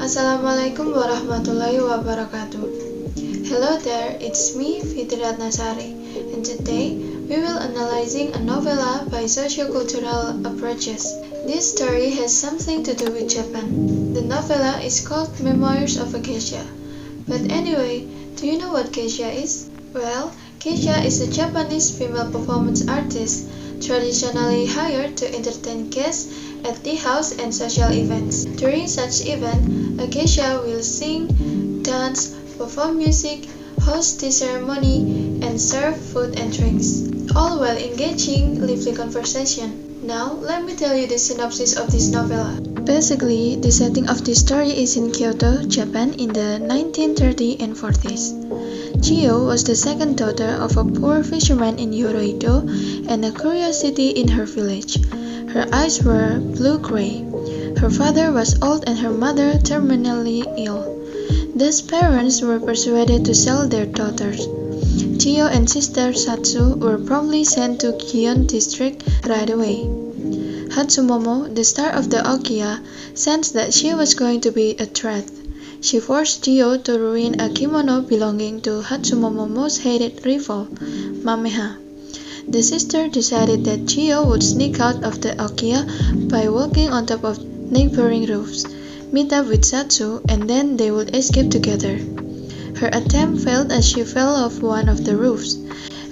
Assalamualaikum warahmatullahi wabarakatuh. Hello there, it's me, Fitri, and today we will analyzing a novella by socio-cultural approaches. This story has something to do with Japan. The novella is called Memoirs of a Geisha. But anyway, do you know what geisha is? Well, geisha is a Japanese female performance artist traditionally hired to entertain guests at tea house and social events. During such event, a geisha will sing, dance, perform music, host tea ceremony, and serve food and drinks, all while engaging lively conversation. Now, let me tell you the synopsis of this novella. Basically, the setting of this story is in Kyoto, Japan in the 1930s and 40s. Chiyo was the second daughter of a poor fisherman in Yoroido and a curiosity in her village. Her eyes were blue-gray. Her father was old and her mother terminally ill. Thus parents were persuaded to sell their daughters. Chiyo and sister Satsu were promptly sent to Gion district right away. Hatsumomo, the star of the Okia, sensed that she was going to be a threat. She forced Chiyo to ruin a kimono belonging to Hatsumomo's most hated rival, Mameha. The sister decided that Chiyo would sneak out of the Okia by walking on top of neighboring roofs, meet up with Satsu, and then they would escape together. Her attempt failed as she fell off one of the roofs,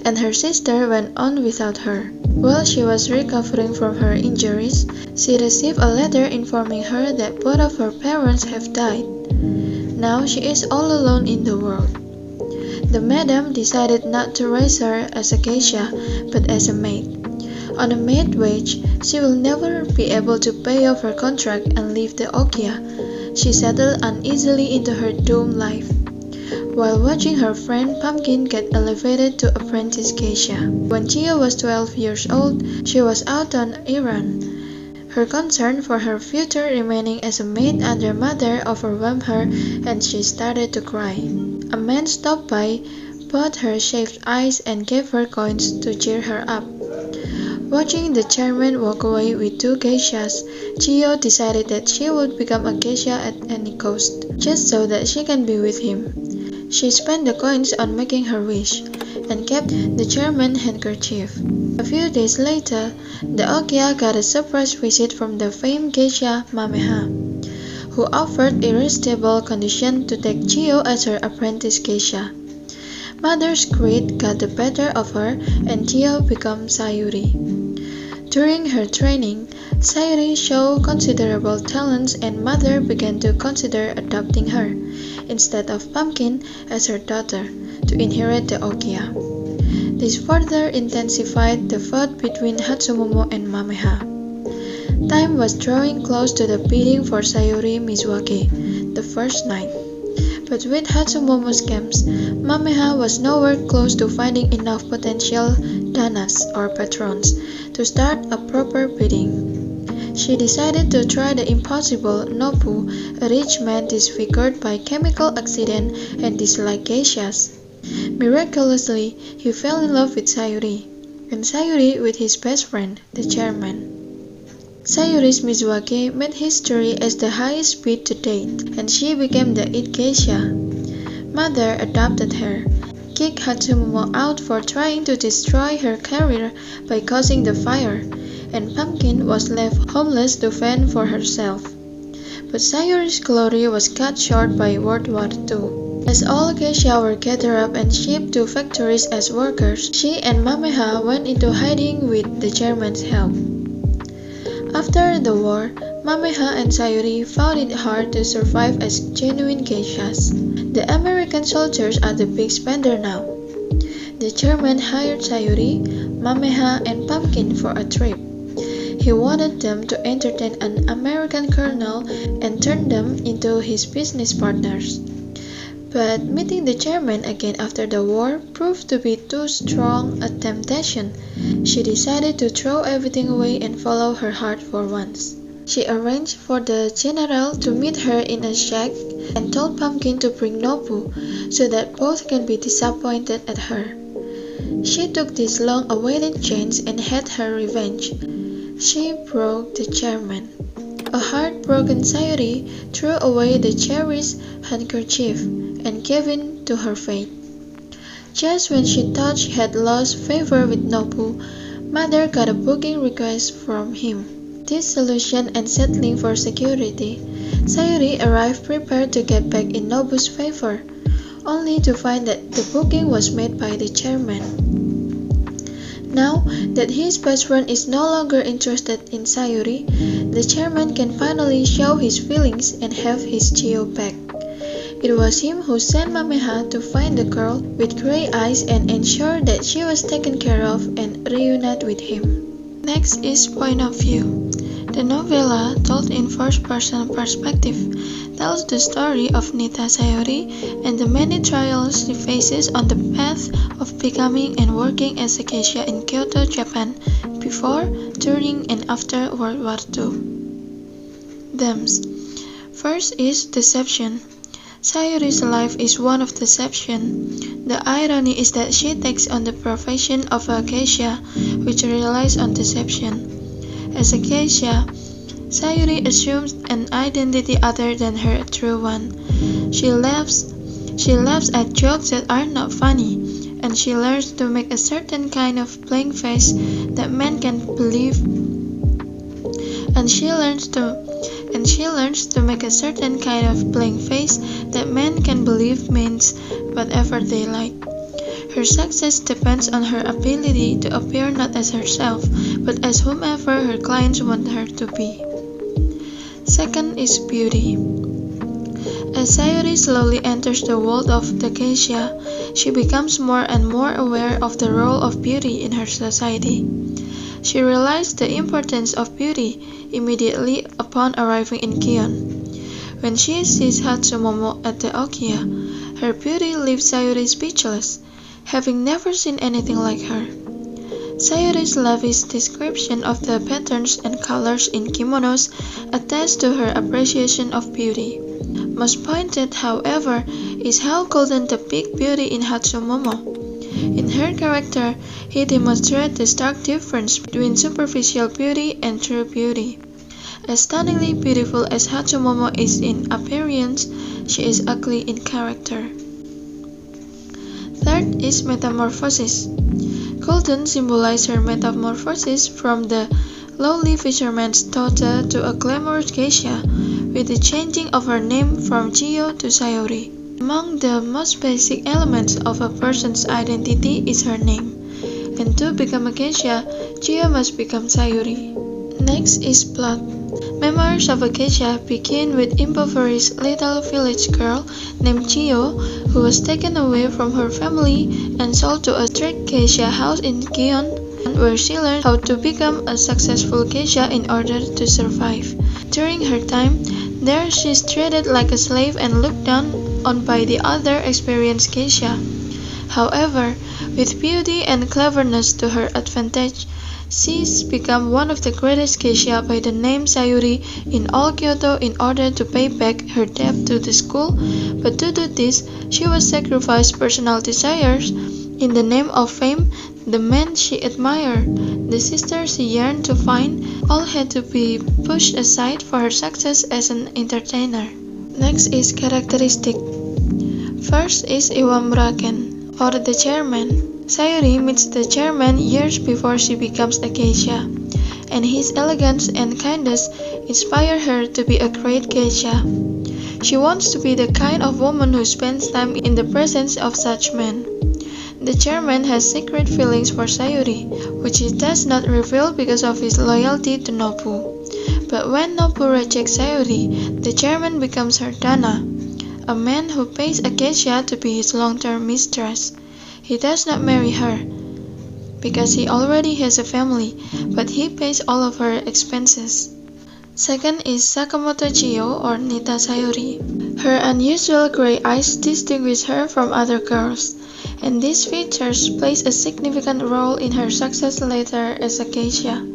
and her sister went on without her. While she was recovering from her injuries, she received a letter informing her that both of her parents have died. Now she is all alone in the world. The madam decided not to raise her as a geisha, but as a maid. On a maid wage, she will never be able to pay off her contract and leave the Okia. She settled uneasily into her doomed life, while watching her friend Pumpkin get elevated to apprentice geisha. When Chiyo was 12 years old, she was out on errand. Her concern for her future remaining as a maid under mother overwhelmed her and she started to cry. A man stopped by, bought her shaved ice and gave her coins to cheer her up. Watching the chairman walk away with two geishas, Chiyo decided that she would become a geisha at any cost, just so that she can be with him. She spent the coins on making her wish, and kept the chairman's handkerchief. A few days later, the Okia got a surprise visit from the famed geisha Mameha, who offered irresistible conditions to take Chiyo as her apprentice geisha. Mother's greed got the better of her and Chiyo became Sayuri. During her training, Sayuri showed considerable talents and mother began to consider adopting her, instead of Pumpkin as her daughter, to inherit the Okia. This further intensified the fight between Hatsumomo and Mameha. Time was drawing close to the bidding for Sayuri Mizuake, the first night. But with Hatsumomo's scams, Mameha was nowhere close to finding enough potential danas or patrons to start a proper bidding. She decided to try the impossible. Nobu, a rich man disfigured by chemical accident and disliked geishas. Miraculously, he fell in love with Sayuri, and Sayuri with his best friend, the chairman. Sayuri's Mizuake made history as the highest bid to date, and she became the it geisha. Mother adopted her, kicked Hatsumomo out for trying to destroy her career by causing the fire, and Pumpkin was left homeless to fend for herself. But Sayuri's glory was cut short by World War II. As all geisha were gathered up and shipped to factories as workers, she and Mameha went into hiding with the chairman's help. After the war, Mameha and Sayuri found it hard to survive as genuine geishas. The American soldiers are the big spender now. The chairman hired Sayuri, Mameha, and Pumpkin for a trip. He wanted them to entertain an American colonel and turn them into his business partners. But meeting the chairman again after the war proved to be too strong a temptation. She decided to throw everything away and follow her heart for once. She arranged for the general to meet her in a shack and told Pumpkin to bring Nobu so that both can be disappointed at her. She took this long-awaited chance and had her revenge. She broke the chairman. A heartbroken Sayuri threw away the cherished handkerchief and gave in to her fate. Just when she thought she had lost favor with Nobu, Mother got a booking request from him. Disillusioned and settling for security, Sayuri arrived prepared to get back in Nobu's favor, only to find that the booking was made by the chairman. Now that his best friend is no longer interested in Sayuri, the chairman can finally show his feelings and have his Chio back. It was him who sent Mameha to find the girl with gray eyes and ensure that she was taken care of and reunite with him. Next is point of view. The novella, told in first-person perspective, tells the story of Nita Sayuri and the many trials she faces on the path of becoming and working as a geisha in Kyoto, Japan, before, during, and after World War II. Themes. First is deception. Sayuri's life is one of deception. The irony is that she takes on the profession of a geisha, which relies on deception. As a geisha, Sayuri assumes an identity other than her true one. She laughs at jokes that are not funny, and she learns to make a certain kind of blank face that men can believe. And she learns to make a certain kind of blank face that men can believe means whatever they like. Her success depends on her ability to appear not as herself, but as whomever her clients want her to be. Second is beauty. As Sayuri slowly enters the world of the geisha, she becomes more and more aware of the role of beauty in her society. She realized the importance of beauty immediately upon arriving in Gion. When she sees Hatsumomo at the Okiya, her beauty leaves Sayuri speechless, having never seen anything like her. Sayuri's lavish description of the patterns and colors in kimonos attests to her appreciation of beauty. Most pointed, however, is how golden the big beauty in Hatsumomo. In her character, he demonstrates the stark difference between superficial beauty and true beauty. As stunningly beautiful as Hatsumomo is in appearance, she is ugly in character. Third is metamorphosis. Golden symbolizes her metamorphosis from the lowly fisherman's daughter to a glamorous geisha, with the changing of her name from Chiyo to Sayuri. Among the most basic elements of a person's identity is her name, and to become a geisha, Chiyo must become Sayuri. Next is plot. Memoirs of a geisha begin with impoverished little village girl named Chiyo, who was taken away from her family and sold to a strict geisha house in Gion, where she learned how to become a successful geisha in order to survive. During her time there, she is treated like a slave and looked down on by the other experienced geisha. However, with beauty and cleverness to her advantage, she's become one of the greatest geisha by the name Sayuri in all Kyoto in order to pay back her debt to the school, but to do this, she was sacrificed personal desires in the name of fame, the man she admired, the sister she yearned to find, all had to be pushed aside for her success as an entertainer. Next is characteristic. First is Iwamuraken, or the chairman. Sayuri meets the chairman years before she becomes a geisha, and his elegance and kindness inspire her to be a great geisha. She wants to be the kind of woman who spends time in the presence of such men. The chairman has secret feelings for Sayuri, which he does not reveal because of his loyalty to Nobu. But when Nobu rejects Sayuri, the chairman becomes her dana, a man who pays a geisha to be his long-term mistress. He does not marry her, because he already has a family, but he pays all of her expenses. Second is Sakamoto Chiyo, or Nita Sayuri. Her unusual gray eyes distinguish her from other girls, and these features plays a significant role in her success later as a geisha.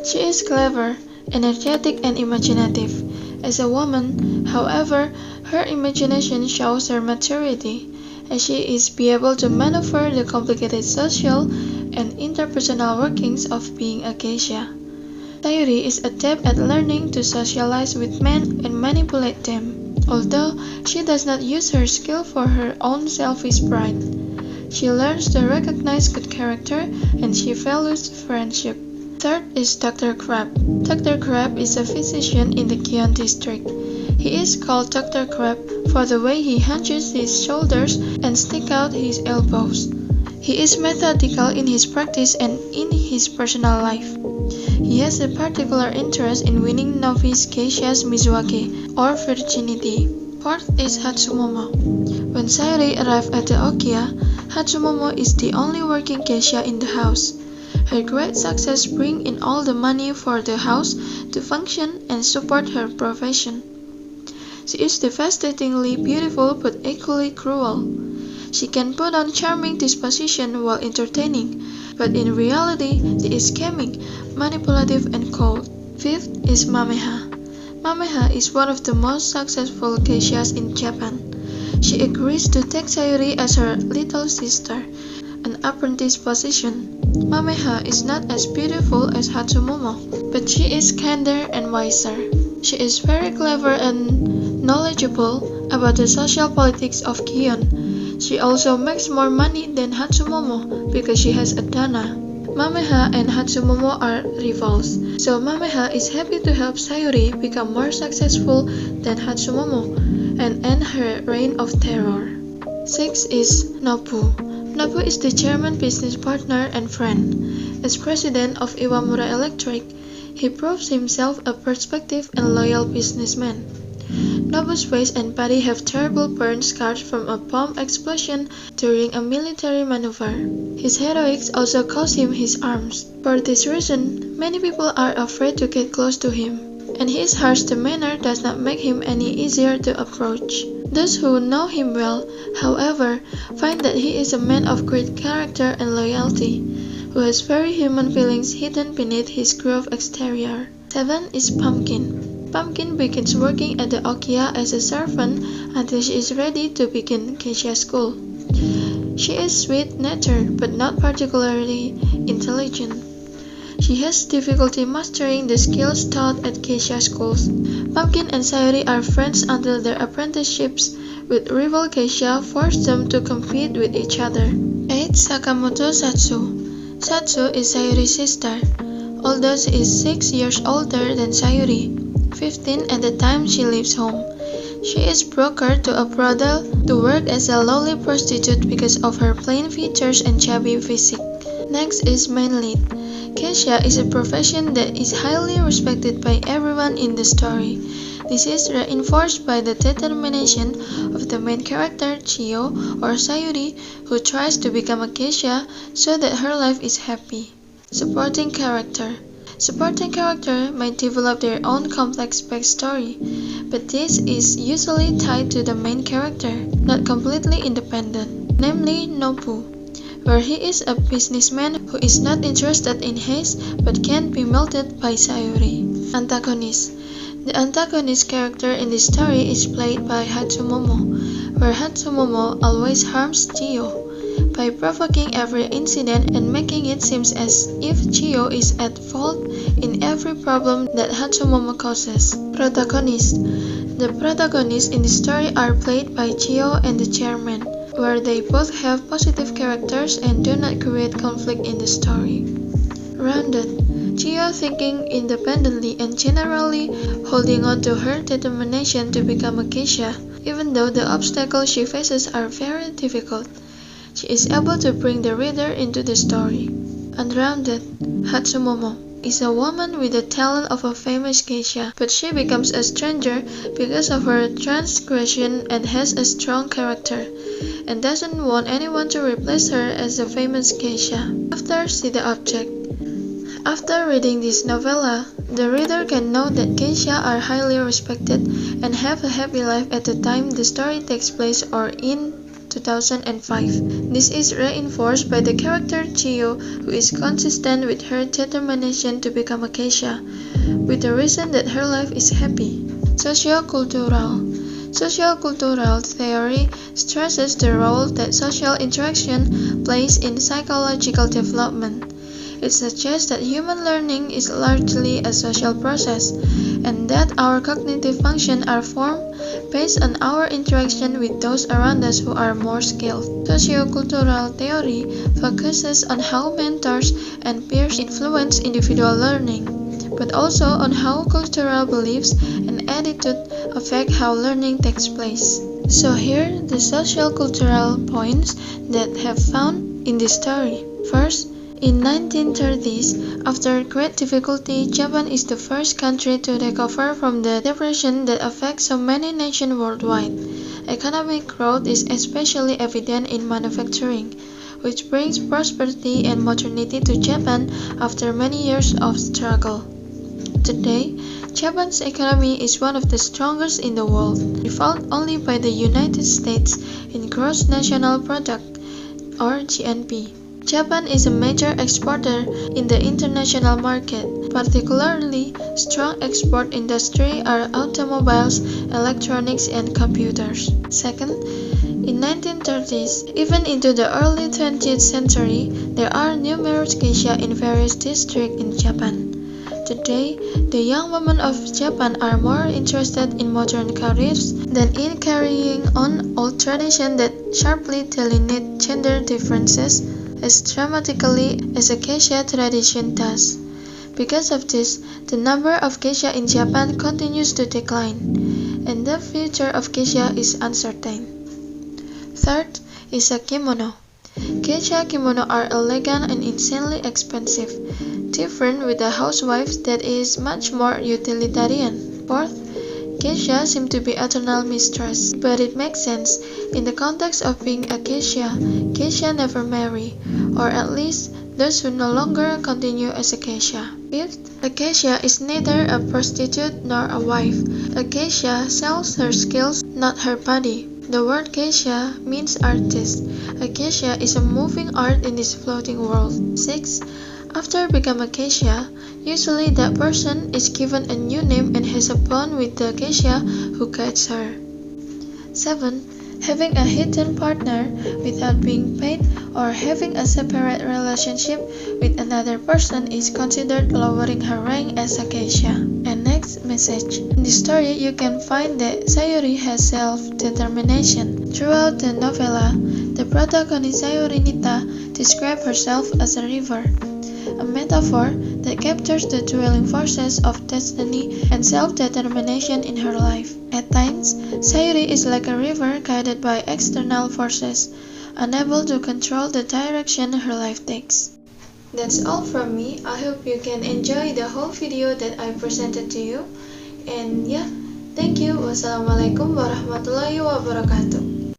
She is clever, energetic, and imaginative. As a woman, however, her imagination shows her maturity, as she is be able to maneuver the complicated social and interpersonal workings of being a geisha. Sayuri is adept at learning to socialize with men and manipulate them, although she does not use her skill for her own selfish pride. She learns to recognize good character and she values friendship. Third is Dr. Crab. Dr. Crab is a physician in the Gion district. He is called Dr. Crab for the way he hunches his shoulders and sticks out his elbows. He is methodical in his practice and in his personal life. He has a particular interest in winning novice geishas Mizuake, or virginity. Fourth is Hatsumomo. When Sayuri arrives at the Okia, Hatsumomo is the only working geisha in the house. Her great success brings in all the money for the house to function and support her profession. She is devastatingly beautiful but equally cruel. She can put on charming disposition while entertaining, but in reality she is scheming, manipulative and cold. Fifth is Mameha. Mameha is one of the most successful geishas in Japan. She agrees to take Sayuri as her little sister, an apprentice position. Mameha is not as beautiful as Hatsumomo, but she is kinder and wiser. She is very clever and knowledgeable about the social politics of Gion. She also makes more money than Hatsumomo because she has a dana. Mameha and Hatsumomo are rivals, so Mameha is happy to help Sayuri become more successful than Hatsumomo and end her reign of terror. 6 is Nobu. Nobu is the German business partner and friend. As president of Iwamura Electric, he proves himself a perspective and loyal businessman. Nobu's face and body have terrible burn scars from a bomb explosion during a military maneuver. His heroics also cost him his arms. For this reason, many people are afraid to get close to him, and his harsh demeanor does not make him any easier to approach. Those who know him well, however, find that he is a man of great character and loyalty, who has very human feelings hidden beneath his gruff exterior. 7 is Pumpkin. Pumpkin begins working at the Okia as a servant until she is ready to begin geisha school. She is sweet-natured but not particularly intelligent. She has difficulty mastering the skills taught at geisha schools. Pumpkin and Sayuri are friends until their apprenticeships with rival geisha force them to compete with each other. 8. Sakamoto Satsu. Satsu is Sayuri's sister, although she is 6 years older than Sayuri, 15 at the time she leaves home. She is brokered to a brothel to work as a lowly prostitute because of her plain features and chubby physique. Next is main lead. Geisha is a profession that is highly respected by everyone in the story. This is reinforced by the determination of the main character Chiyo or Sayuri, who tries to become a geisha so that her life is happy. Supporting character. Supporting character might develop their own complex backstory, but this is usually tied to the main character, not completely independent, namely Nobu, where he is a businessman who is not interested in his but can be melted by Sayuri. Antagonist. The antagonist character in this story is played by Hatsumomo, where Hatsumomo always harms Chiyo by provoking every incident and making it seem as if Chiyo is at fault in every problem that Hatsumomo causes. Protagonist. The protagonists in the story are played by Chiyo and the chairman, where they both have positive characters and do not create conflict in the story. Rounded. Chiyo thinking independently and generally holding on to her determination to become a geisha, even though the obstacles she faces are very difficult. She is able to bring the reader into the story. Unrounded. Hatsumomo is a woman with the talent of a famous geisha, but she becomes a stranger because of her transgression and has a strong character, and doesn't want anyone to replace her as a famous geisha. After See the Object. After reading this novella, the reader can know that geisha are highly respected and have a happy life at the time the story takes place or in 2005. This is reinforced by the character Chiyo, who is consistent with her determination to become a geisha, with the reason that her life is happy. Socio-cultural. Socio-cultural theory stresses the role that social interaction plays in psychological development. It suggests that human learning is largely a social process, and that our cognitive functions are formed based on our interaction with those around us who are more skilled. Socio-cultural theory focuses on how mentors and peers influence individual learning, but also on how cultural beliefs and attitudes affect how learning takes place. So here are the social-cultural points that have found in this story. First, in 1930s, after great difficulty, Japan is the first country to recover from the depression that affects so many nations worldwide. Economic growth is especially evident in manufacturing, which brings prosperity and modernity to Japan after many years of struggle. Today, Japan's economy is one of the strongest in the world, rivaled only by the United States in gross national product, or GNP. Japan is a major exporter in the international market. Particularly strong export industry are automobiles, electronics, and computers. Second, in 1930s, even into the early 20th century, there are numerous geisha in various districts in Japan. Today, the young women of Japan are more interested in modern careers than in carrying on old traditions that sharply delineate gender differences as dramatically as a geisha tradition does. Because of this, the number of geisha in Japan continues to decline, and the future of geisha is uncertain. Third is a kimono. Geisha kimono are elegant and insanely expensive, different with the housewife that is much more utilitarian. Fourth, geisha seem to be eternal mistress, but it makes sense. In the context of being a geisha never marry, or at least those who no longer continue as a geisha. Fifth, a geisha is neither a prostitute nor a wife. A geisha sells her skills, not her body. The word geisha means artist. A geisha is a moving art in this floating world. 6. After becoming a geisha, usually that person is given a new name and has a bond with the geisha who guides her. 7. Having a hidden partner without being paid or having a separate relationship with another person is considered lowering her rank as a geisha. And next message. In this story, you can find that Sayuri has self-determination. Throughout the novella, the protagonist Sayuri Nita describes herself as a river, a metaphor that captures the dueling forces of destiny and self-determination in her life. At times, Sayuri is like a river guided by external forces, unable to control the direction her life takes. That's all from me. I hope you can enjoy the whole video that I presented to you. And yeah, thank you. Wassalamualaikum warahmatullahi wabarakatuh.